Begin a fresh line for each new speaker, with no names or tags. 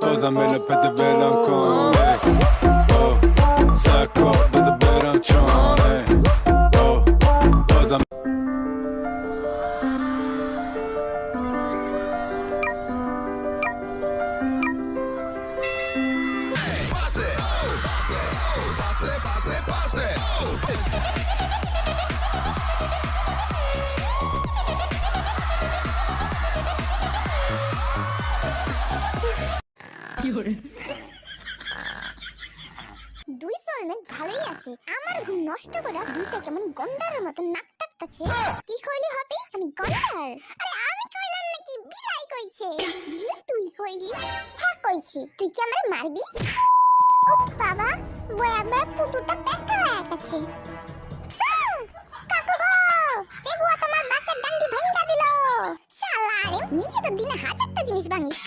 Fazamela pette velan oh, Sacco, bez berancione Oh, fazam
দুই soulmate ভালোই আছে। আমার ঘুম নষ্ট করা দুইটা কেমন গন্ডারের মতো নাক টাকতাছে। কি কইলি হবে আমি গন্ডার? আরে আমি কইলাম নাকি বিলাই কইছে? বিলে তুই কইলি? হ্যাঁ কইছি। তুই কি আমারে মারবি? ও বাবা, বয়াবা পুতুটা ব্যথা হয়ে গেছে। কাকু গো, এই বুয়া তোমার বাসের ডান্ডি ভাঙা দিল। শালা রে, নিজে তো দিনে হাজারটা জিনিস বানিস।